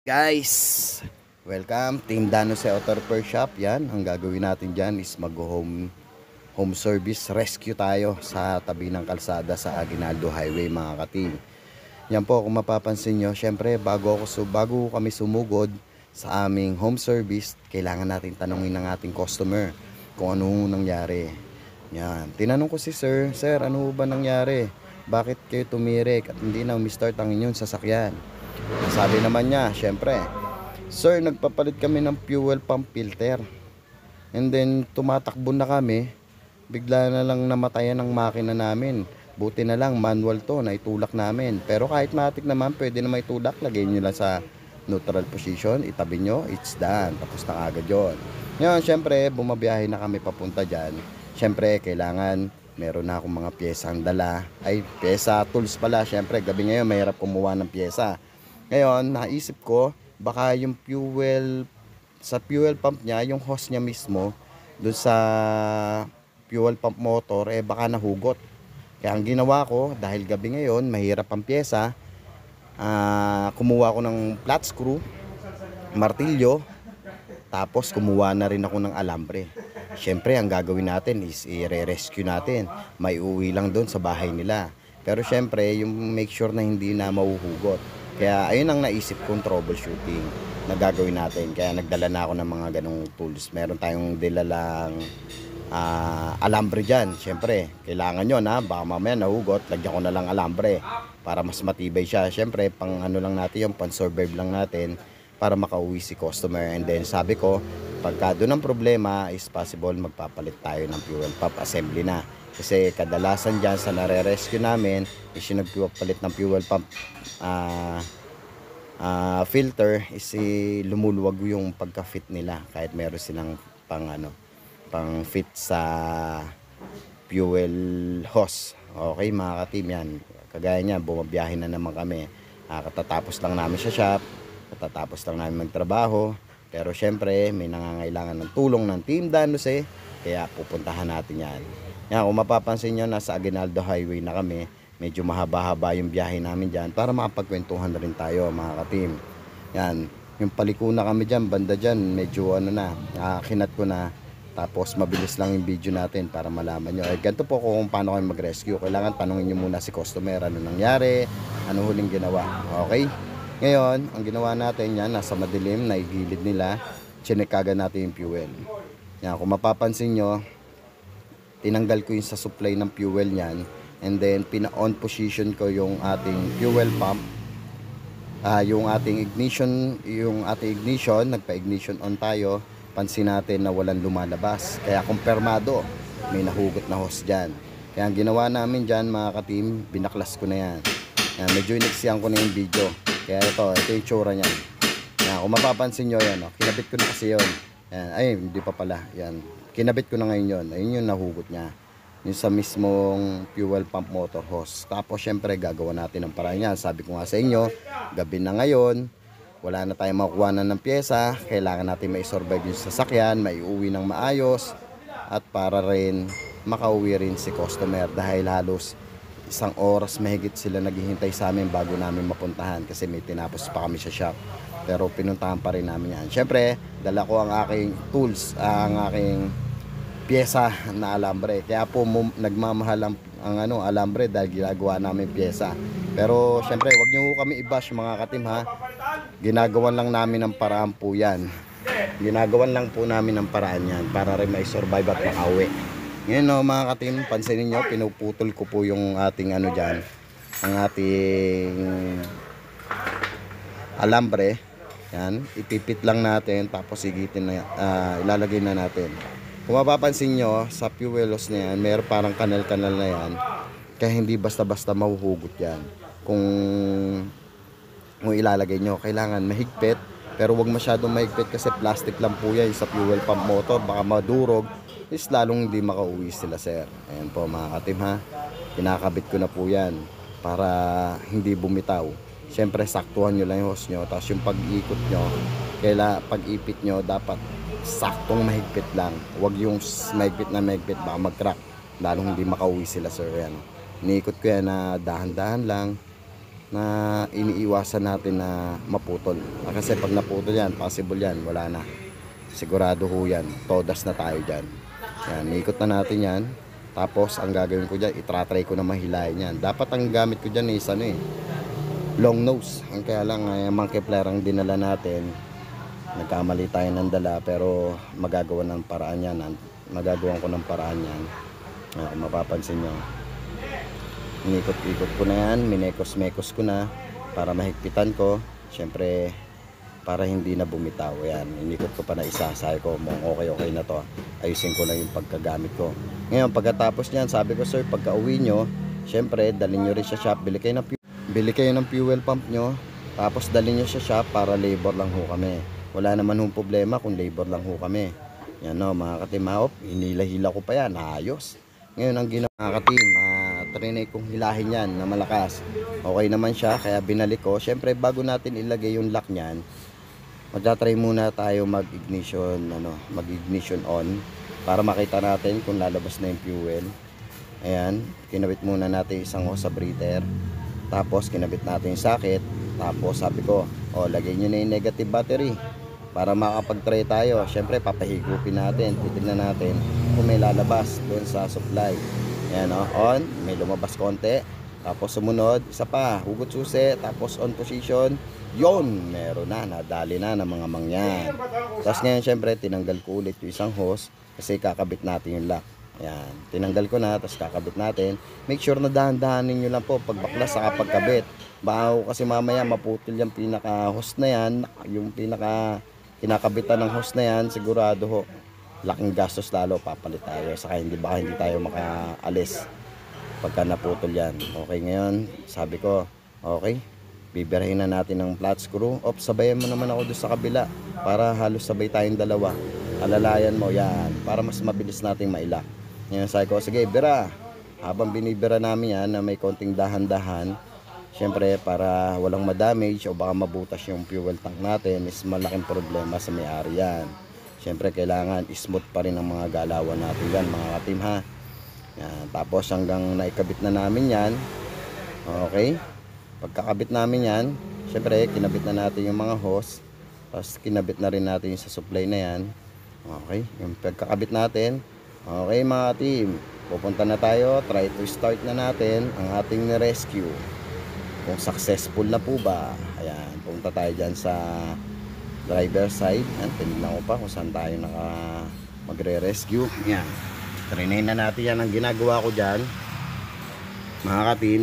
Guys, welcome Team Danose Auto Repair Shop. Yan, ang gagawin natin dyan is home service rescue tayo sa tabi ng kalsada sa Aguinaldo Highway, mga katim. Yan po, kung mapapansin nyo, syempre bago kami sumugod sa aming home service, kailangan natin tanungin ng ating customer kung ano nangyari. Yan, tinanong ko si Sir, ano ba nangyari? Bakit kayo tumirik at hindi na umistart ang inyong sasakyan? Sabi naman niya, syempre, Sir, nagpapalit kami ng fuel pump filter. And then, tumatakbo na kami. Bigla na lang namatayan ang makina namin. Buti na lang, manual to, naitulak namin. Pero kahit matik naman, pwede na maitulak. Lagay nyo lang sa neutral position, itabi nyo, it's done. Tapos na agad yun. Ngayon, syempre, bumabiyahe na kami papunta dyan. Syempre, kailangan meron na akong mga pyesang dala. Ay, pyesa, tools pala. Syempre, gabi ngayon, mahirap kumuha ng pyesa. Ngayon, naisip ko, baka yung sa fuel pump niya, yung hose niya mismo, doon sa fuel pump motor, baka nahugot. Kaya ang ginawa ko, dahil gabi ngayon, mahirap ang pyesa, kumuha ko ng flat screw, martilyo, tapos kumuha na rin ako ng alambre. Siyempre, ang gagawin natin is i-rescue natin. May uwi lang doon sa bahay nila. Pero siyempre, yung make sure na hindi na mahuhugot. Kaya ayun ang naisip kong troubleshooting na gagawin natin. Kaya nagdala na ako ng mga ganong tools. Meron tayong dilalang alambre dyan. Siyempre, kailangan nyo na. Baka mamaya nahugot, lagyan ko na lang alambre para mas matibay siya. Siyempre, pang ano lang natin yung pan-survive lang natin para makauwi si customer. And then sabi ko, pagka doon ang problema is possible magpapalit tayo ng fuel pump assembly na. Kasi kadalasan dyan sa nare-rescue namin is yung nagpapalit ng fuel pump filter is lumuluwag yung pagka-fit nila kahit meron silang pang fit sa fuel hose. Okay mga ka-team, yan. Kagaya niya, bumabiyahe na naman kami. Katatapos lang namin sa shop, katatapos lang namin magtrabaho. Pero syempre, may nangangailangan ng tulong ng Team Danose, kaya pupuntahan natin yan. Yan, kung mapapansin nyo, nasa Aguinaldo Highway na kami. Medyo mahaba-haba yung biyahe namin dyan para makapagkwentuhan na rin tayo, mga ka-team. Yan, yung paliko na kami dyan, banda dyan, medyo kinat ko na. Tapos mabilis lang yung video natin para malaman nyo. Ganito po kung paano kayo mag-rescue. Kailangan tanungin nyo muna si customer, ano nangyari, ano huling ginawa. Okay? Ngayon, ang ginawa natin yan, nasa madilim, naigilid nila, chinekaga natin yung fuel. Yan, kung mapapansin nyo, tinanggal ko yung sa supply ng fuel niyan, and then pina-on position ko yung ating fuel pump. Yung ating ignition, nagpa-ignition on tayo, pansin natin na walang lumalabas. Kaya kumpirmado, may nahugot na hose dyan. Kaya ang ginawa namin dyan, mga ka-team, binaklas ko na yan. Yan, medyo iniksiyan ko na yung video. Kaya ito yung tsura niyan. Yan, kung mapapansin nyo yan, kinabit ko na kasi yun. Yan, ay, hindi pa pala. Yan, kinabit ko na ngayon yun. Ayun yung nahugot niya. Yung sa mismong fuel pump motor hose. Tapos syempre gagawa natin ng paraan yan. Sabi ko nga sa inyo, gabi na ngayon, wala na tayong makukuha na ng pyesa. Kailangan natin mai-survive yung sasakyan, maiuwi ng maayos, at para rin makauwi rin si customer dahil halos 1 oras mahigit sila naghihintay sa amin bago namin mapuntahan kasi may tinapos pa kami sa shop. Pero pinuntahan pa rin namin yan. Syempre, dala ko ang aking tools, ang aking pyesa na alambre. Kaya po nagmamahal ang alambre dahil ginagawa namin pyesa. Pero syempre, wag niyo kami i-bash, mga katim, ha. Ginagawan lang namin ng paraan po yan. Ginagawan lang po namin ng paraan yan para rin may survive at makauwi. Ngayon, mga katim, pansinin nyo, pinuputol ko po yung ating dyan, ang ating alambre. Yan, ipipit lang natin, tapos igitin na, ilalagay na natin. Kung mapapansin nyo, sa fuel hose na yan, mayroon parang kanal-kanal na yan. Kaya hindi basta-basta mahuhugot yan. Kung ilalagay nyo, kailangan mahigpit. Pero wag masyadong mahigpit kasi plastic lang po yan sa fuel pump motor. Baka madurog, is lalong hindi makauwi sila, sir. Ayan po, mga katim, ha. Kinakabit ko na po yan para hindi bumitaw. Siyempre, saktuhan nyo lang yung hose nyo. Tapos yung pag-ikot nyo, pag-ipit nyo, dapat saktong mahigpit lang. Huwag yung mahigpit, baka mag-crack. Lalong hindi makauwi sila, sir. Yan. Iniikot ko yan na dahan-dahan lang. na iniiwasan natin na maputol. Kasi pag naputol yan, possible yan, wala na. Sigurado ho yan, todas na tayo dyan. Yan, ikot na natin yan. Tapos ang gagawin ko dyan, itratry ko na mahilayin yan. Dapat ang gamit ko dyan is long nose. Ang kaya lang monkey flare ang dinala natin. Nagkamali tayo ng dala, pero magagawa ng paraan yan. Magagawan ko ng paraan yan. Kung mapapansin nyo, inikot-ikot ko na yan, minekos-mekos ko na para mahigpitan ko. Syempre para hindi na bumitaw. Yan, inikot ko pa na isa. Sabi ko, okay na to, ayusin ko lang yung pagkagamit ko. Ngayon pagkatapos nyan, sabi ko, sir, pagka uwi nyo, syempre dalhin nyo rin sa shop, bili kayo ng fuel pump nyo, tapos dalhin nyo sa shop para labor lang ho kami. Wala naman hong problema kung labor lang ho kami. Yan o mga ka-team, hinila-hila ko pa yan, ayos. Ngayon ang ginawa mga ka-team, trinay kong hilahin yan na malakas. Okay naman siya, kaya binalik ko. Syempre bago natin ilagay yung lock nyan, magta-try muna tayo mag-ignition on para makita natin kung lalabas na yung fuel. Ayan, kinabit muna natin isang hose sa breather. Tapos kinabit natin yung socket. Tapos sabi ko, lagay nyo na yung negative battery para makapag-try tayo. Syempre papahigupin natin, titignan natin kung may lalabas doon sa supply. Ayan on, may lumabas konti. Tapos sumunod, isa pa, hugot susi, tapos on position. Yon, meron na, nadali na ng mga mangyan. Tapos ngayon syempre tinanggal ko ulit yung isang hose kasi kakabit natin yung lock. Ayan, tinanggal ko na, tapos kakabit natin. Make sure na dahan-dahanin nyo lang po pagbaklas sa pagkabit. Bago kasi mamaya maputol yung pinaka hose na yan, yung pinaka kinakabitan ng hose na yan, sigurado ho, laking gastos lalo, papalit tayo. Saka baka hindi tayo makaalis pagka naputol yan. Okay, ngayon sabi ko, okay, bibirahin na natin ng flat screw. Sabayan mo naman ako doon sa kabila para halos sabay tayong dalawa. Alalayan mo yan para mas mabilis nating mailak. Ngayon sabi ko, sige, bira. Habang binibira namin yan na may konting dahan-dahan, syempre para walang ma-damage o baka mabutas yung fuel tank natin, is malaking problema sa may-ari yan. Syempre kailangan smooth pa rin ang mga galawan natin yan mga ka-team ha. Yan, tapos hanggang naikabit na namin yan. Okay, pagkakabit namin yan, syempre kinabit na natin yung mga hose. Tapos kinabit na rin natin yung sa supply na yan. Okay, yung pagkakabit natin. Okay mga team, pupunta na tayo. Try to start na natin ang ating rescue. Kung successful na po ba. Ayan, pupunta tayo dyan sa driver side. Ayan, tinignan ko pa kung saan tayo magre-rescue. Ayan, trinay na natin yan. Ang ginagawa ko dyan mga ka-team,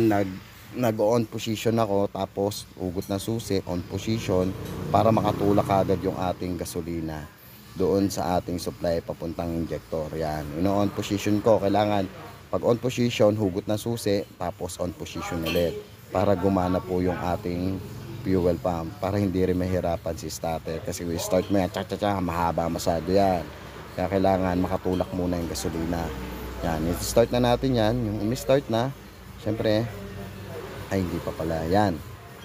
nag-on position ako, tapos ugot na susi, on position para makatulak agad yung ating gasolina doon sa ating supply papuntang injector. Yan, on position ko. Kailangan pag on position, hugot na susi, tapos on position ulit para gumana po yung ating fuel pump, para hindi rin mahirapan si starter. Kasi we start mo yan, mahaba masyado yan, kaya kailangan makatulak muna yung gasolina. Yan, i-start na natin yan. Yung i-start na, syempre hindi pa pala yan.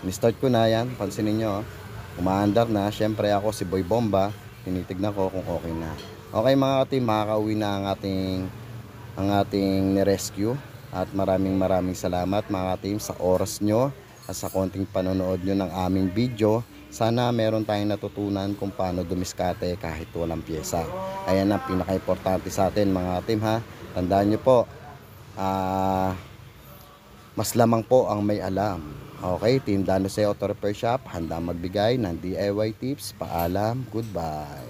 I-start ko na yan, pansinin nyo, umaandar na. Syempre ako si Boy Bomba, tinitignan ko kung okay na. Okay mga ka-team, makakauwi na ang ating ni-rescue. At maraming salamat mga ka-team sa oras nyo at sa konting panonood nyo ng aming video. Sana meron tayong natutunan kung paano dumiskate kahit walang pyesa. Ayan ang pinaka-importante sa atin mga ka-team ha. Tandaan nyo po, mas lamang po ang may alam. Okay, Team Dan Jose Auto Repair Shop, handa magbigay ng DIY tips. Paalam, goodbye.